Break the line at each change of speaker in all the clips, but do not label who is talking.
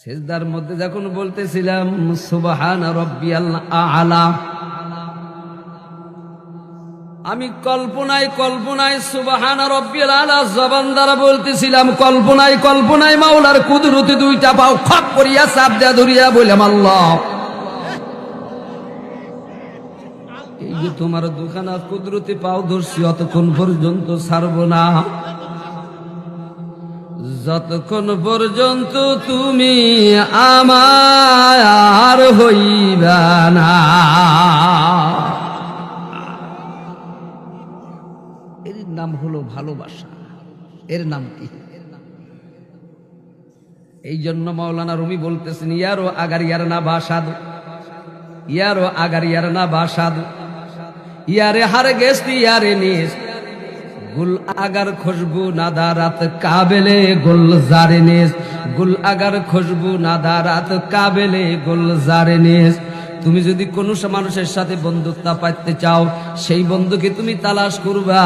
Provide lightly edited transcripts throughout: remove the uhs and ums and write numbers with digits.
সিজদার মধ্যে যখন বলতেছিলাম সুবহানা রাব্বিয়াল আ'লা, আমি কল্পনায় সুবহানা রাব্বিয়াল আ'লা জবান দ্বারা বলতেছিলাম, কল্পনায় মাওলার কুদরতে দুইটা পাও খপ করিয়া চাপ দেয়া ধরিয়া বললাম আল্লাহ, এই যে তোমার দুখানা কুদরতে পাও ধরছি অতক্ষণ পর্যন্ত ছাড়ব না, যতক্ষণ পর্যন্ত তুমি আমার হইবা না। এর নাম হলো ভালোবাসা। এর নাম কি? এই জন্য মাওলানা রুমি বলতেছেন, ইয়ারো আগার ইয়ার না বাসাদ, ইয়ারো আগার ইয়ার না বাসাদ, ইয়ারে হার গেস্তি ইয়ারে নিস, গুল আগার খুশবু নাদারাত কাবেলে গুলজারে নিস, গুল আগার খুশবু নাদারাত কাবেলে গুলজারে নিস। তুমি যদি কোন মানুষের সাথে বন্ধুত্ব পাইতে চাও, সেই বন্ধুকে তুমি তালাশ করবা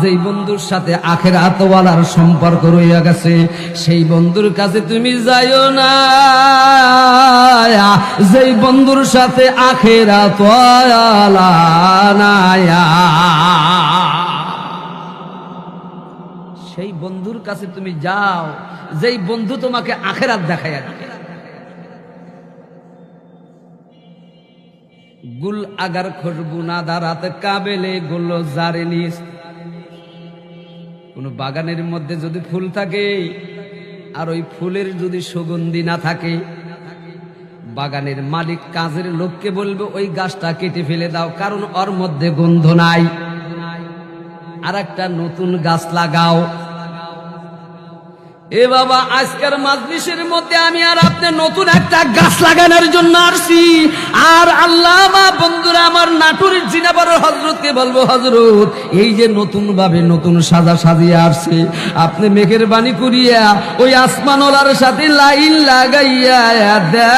যেই বন্ধুর সাথে আখিরাত ওয়ালার সম্পর্ক রইয়া গেছে। সেই বন্ধুর কাছে তুমি যাইও না যেই বন্ধুর সাথে আখিরাত ওয়ালা নাই। সেই বন্ধুর কাছে তুমি যাও যেই বন্ধু তোমাকে আখিরাত দেখায়। গুল আগার খুশবু নাদারাত কাবেলে গুলজারে নিস। কোন বাগানের মধ্যে যদি ফুল থাকে আর ওই ফুলের যদি সুগন্ধি না থাকে, বাগানের মালিক কাজের লোককে বলবে ওই গাছটা কেটে ফেলে দাও, কারণ ওর মধ্যে গন্ধ নাই, আর একটা নতুন গাছ লাগাও। এ বাবা, আজকের মাজলিসের মধ্যে আমি আর আপনি নতুন একটা গাছ লাগানোর জন্য আসছি। আর আল্লাহ বন্ধুরা আমার নাটোরের জিনাবার হযরতকে বলবো, হযরত এই যে নতুন ভাবে নতুন সাজা সাজিয়ে আসছে, আপনি মেঘের বাণী করিয়া ওই আসমানওয়ালার সাথে লাইন লাগাইয়া দেন,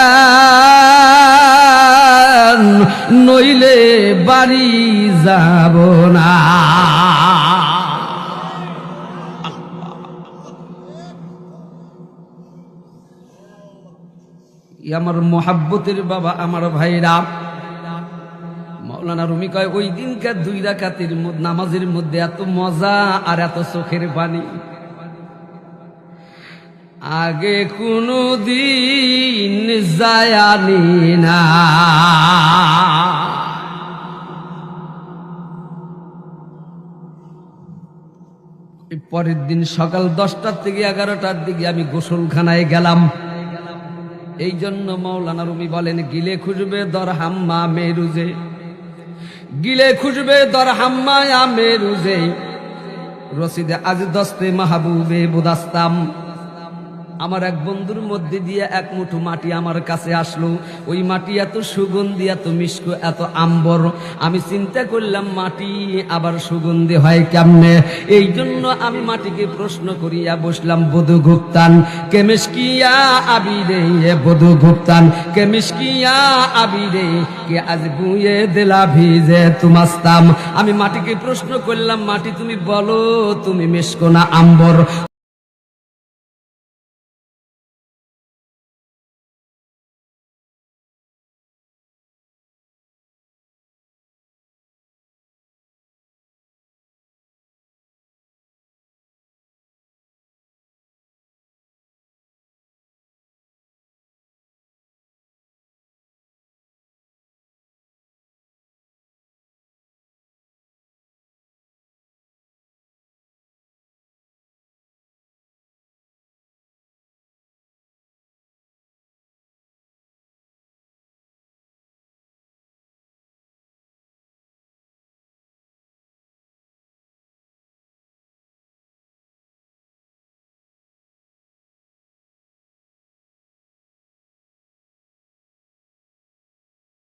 নইলে বাড়ি যাব না। আমার মোহাব্বতের বাবা, আমার ভাইরা, মাওলানা রুমি কয় ওই দিনকার 2 রাকাতের নামাজের মধ্যে এত মজা আর এত চোখের পানি আগে কোনো দিন যায়নি না। পরের দিন সকাল 10টা থেকে 11টার দিকে আমি গোসলখানায় গেলাম। এই জন্য মাওলানা রুমি বলেন, গিলে খুশবে দর হাম্মা মেরুজে, গিলে খুশবে দর হাম্মা মেরুজে, রশিদে আজ দস্তে মাহবুবে বুদাস্তাম। আমার এক বন্ধুর মধ্যে দিয়ে এক মুঠো মাটি আমার কাছে আসলো। ওই মাটি এত সুগন্ধি, এত মিষ্টি, এত আম্বর। আমি চিন্তা করলাম মাটি আবার সুগন্ধি হয় কেমনে। এই জন্য আমি মাটিকে প্রশ্ন করিয়া বসলাম, বধু গুপ্তান কেমিস্কিয়া আবিরে, বধু গুপ্তান কেমিস্কিয়া আবিরে, কে আজ বুয়ে দিলা ভিজে তুমাস্তাম। আমি মাটিকে প্রশ্ন করলাম, মাটি তুমি বলো তুমি মিষ্ক না আম্বর?